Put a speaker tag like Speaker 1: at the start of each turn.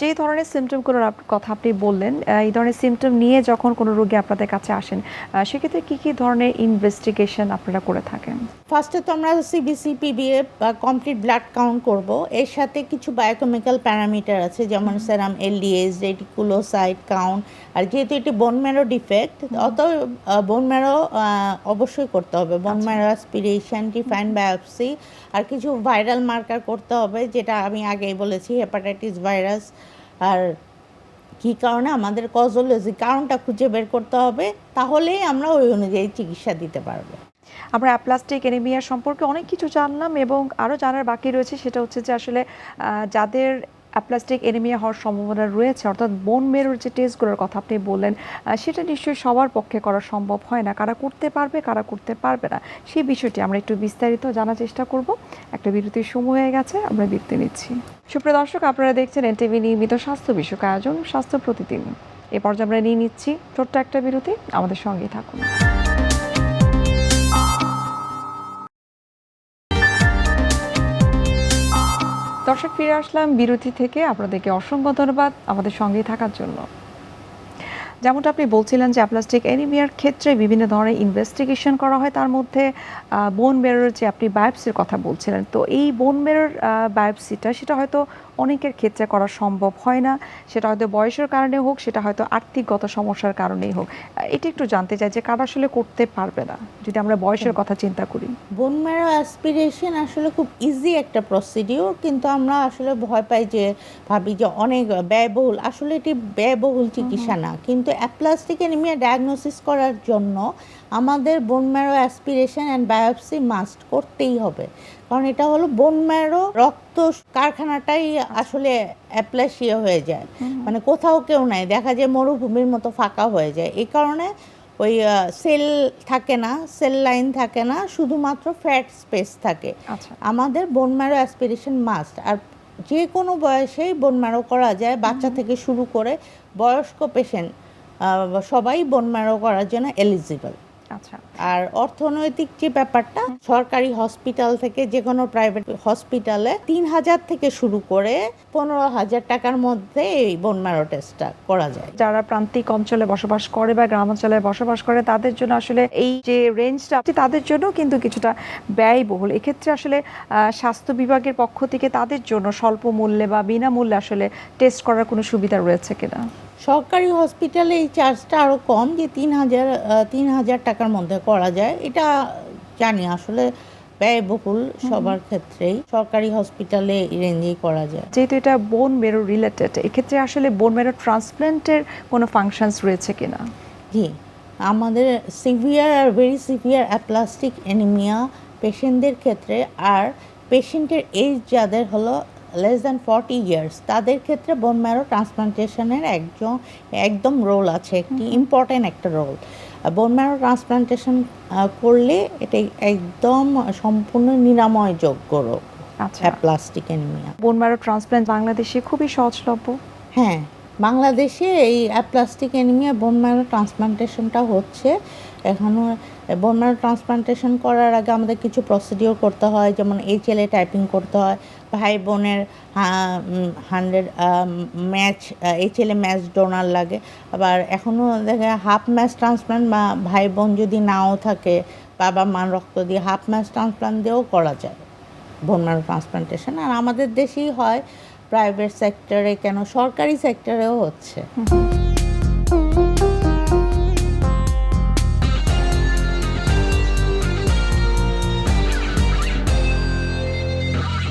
Speaker 1: যে ধরনের সিমটমগুলোর কথা আপনি বললেন, এই ধরনের সিমটম নিয়ে যখন কোনো রোগী আপনাদের কাছে আসেন, সেক্ষেত্রে কি ধরনের ইনভেস্টিগেশন আপনারা করে থাকেন?
Speaker 2: ফার্স্টে তো আমরা সিবিসি, পিবিএফ বা কমপ্লিট ব্লাড কাউন্ট করব। এর সাথে কিছু বায়োকেমিক্যাল প্যারামিটার আছে, যেমন সেরাম এলডিএস, রেটিকুলোসাইট কাউন্ট। আর যেহেতু এটি বোন ম্যারো ডিফেক্ট, অত বোন ম্যারো অবশ্যই করতে হবে। Bone marrow aspiration, define biopsy, আর কিছু ভাইরাল মার্কার করতে হবে, যেটা আমি আগেই বলেছি, হেপাটাইটিস ভাইরাস। আর কী কারণে আমাদের কজোলজি কারণটা খুঁজে বের করতে হবে, তাহলেই আমরা ওই অনুযায়ী চিকিৎসা দিতে পারবো।
Speaker 1: আমরা অ্যাপ্লাস্টিক অ্যানিমিয়া সম্পর্কে অনেক কিছু জানলাম এবং আরও জানার বাকি রয়েছে, সেটা হচ্ছে যে আসলে যাদের অ্যাপ্লাস্টিক অ্যানিমিয়া হওয়ার সম্ভাবনা রয়েছে, অর্থাৎ বোন মেরোর যে টেস্টগুলোর কথা আপনি বললেন, সেটা নিশ্চয়ই সবার পক্ষে করা সম্ভব হয় না। কারা করতে পারবে, কারা করতে পারবে না, সেই বিষয়টি আমরা একটু বিস্তারিত জানার চেষ্টা করব। একটা বিরতির সময় হয়ে গেছে, আমরা বিরতি নিচ্ছি। সুপ্রিয় দর্শক, আপনারা দেখছেন এনটিভি নিয়মিত স্বাস্থ্য বিষয়ক আয়োজন স্বাস্থ্য প্রতিদিন। এ পর্যায়ে আমরা নিয়ে নিচ্ছি ছোট্ট একটা বিরতি, আমাদের সঙ্গেই থাকুন। দর্শক, ফিরে আসলাম বিরতি থেকে। আপনাদেরকে অসংখ্য ধন্যবাদ আমাদের সঙ্গেই থাকার জন্য। যেমনটা আপনি বলছিলেন যে অ্যাপ্লাস্টিক অ্যানিমিয়ার ক্ষেত্রে বিভিন্ন ধরনের ইনভেস্টিগেশন করা হয়, তার মধ্যে বোন মেরোর যে আপনি বায়োপসির কথা বলছিলেন, তো এই বোন মেরোর বায়োপসিটা সেটা হয়তো অনেকের ক্ষেত্রে করা সম্ভব হয় না। সেটা হয়তো বয়সের কারণে হোক, সেটা হয়তো আর্থিকগত সমস্যার কারণেই হোক। এটা একটু জানতে চাই যে কারা আসলে করতে পারবে না, যদি আমরা বয়সের কথা চিন্তা করি।
Speaker 2: বোন ম্যারো অ্যাসপিরেশন আসলে খুব ইজি একটা প্রসিডিওর, কিন্তু আমরা আসলে ভয় পাই, যে ভাবি যে অনেক ব্যয়বহুল। আসলে এটি ব্যয়বহুল চিকিৎসা না, কিন্তু অ্যাপ্লাস্টিক অ্যানিমিয়া ডায়াগনোসিস করার জন্য আমাদের বোন marrow aspiration and biopsy must করতেই হবে। কারণ এটা হলো বোন ম্যারো রক্ত কারখানাটাই আসলে অ্যাপ্লাসিয়া হয়ে যায়, মানে কোথাও কেউ নাই, দেখা যায় মরুভূমির মতো ফাঁকা হয়ে যায়। এই কারণে ওই সেল থাকে না, সেল লাইন থাকে না, শুধুমাত্র ফ্যাট স্পেস থাকে। আমাদের বোন ম্যারো অ্যাসপিরেশন মাস্ট। আর যে কোনো বয়সেই বোন ম্যারো করা যায়, বাচ্চা থেকে শুরু করে বয়স্ক পেশেন্ট সবাই বোন ম্যারো করার জন্য এলিজিবল।
Speaker 1: আচ্ছা। আর
Speaker 2: অর্থনৈতিক যে ব্যাপারটা, সরকারি হসপিটাল থেকে যে কোনো প্রাইভেট হসপিটালে 3,000 থেকে শুরু করে 15,000 টাকার মধ্যে এই বোন ম্যারো টেস্টটা করা যায়।
Speaker 1: যারা প্রান্তিক অঞ্চলে বসবাস করে বা গ্রাম অঞ্চলে বসবাস করে, তাদের জন্য আসলে এই যে রেঞ্জটা, তাদের জন্য কিন্তু কিছুটা ব্যয়বহুল। এক্ষেত্রে আসলে স্বাস্থ্য বিভাগের পক্ষ থেকে তাদের জন্য স্বল্প মূল্যে বা বিনামূল্যে আসলে টেস্ট করার কোনো সুবিধা রয়েছে কিনা?
Speaker 2: সরকারি হসপিটালে এই চার্জটা আরও কম, যে 3,000 টাকার মধ্যে করা যায়। এটা জানি আসলে ব্যয়বহুল সবার ক্ষেত্রেই, সরকারি হসপিটালে রেঞ্জেই করা যায়।
Speaker 1: যেহেতু এটা বোন মেরো রিলেটেড, এক্ষেত্রে আসলে বোন মেরো ট্রান্সপ্ল্যান্টের কোনো ফাংশনস রয়েছে কিনা?
Speaker 2: জি, আমাদের সিভিয়ার আর ভেরি সিভিয়ার অ্যাপ্লাস্টিক অ্যানিমিয়া পেশেন্টদের ক্ষেত্রে, আর পেশেন্টের এজ যাদের হলো লেস দ্যান 40 ইয়ার্স, তাদের ক্ষেত্রে বোন ম্যারো ট্রান্সপ্লান্টেশনের একদম রোল আছে, একটি ইম্পর্ট্যান্ট একটা রোল। বোন ম্যারো ট্রান্সপ্লান্টেশন করলে এটা একদম সম্পূর্ণ নিরাময়যোগ্য রোগ।
Speaker 1: আচ্ছা,
Speaker 2: aplastic anaemia.
Speaker 1: Bone marrow transplant বাংলাদেশে খুবই সহজলভ্য।
Speaker 2: হ্যাঁ, বাংলাদেশে এই অ্যাপ্লাস্টিক অ্যানিমিয়া বোন ম্যারো ট্রান্সপ্লান্টেশনটা হচ্ছে। এখনও বোন ম্যারো ট্রান্সপ্লান্টেশন করার আগে আমাদের কিছু প্রসিডিওর করতে হয়, যেমন HLA টাইপিং করতে হয়, ভাই বোনের 100 ম্যাচ HLA ম্যাচ ডোনার লাগে। আবার এখনও দেখে হাফ ম্যাচ ট্রান্সপ্লান্ট, বা ভাই বোন যদি নাও থাকে, বাবা মার রক্ত দিয়ে হাফ ম্যাচ ট্রান্সপ্লান্ট দিয়েও করা যায় বোন ম্যারো ট্রান্সপ্লান্টেশন। আর আমাদের দেশেই হয়, প্রাইভেট সেক্টরে কেন, সরকারি সেক্টরেও হচ্ছে।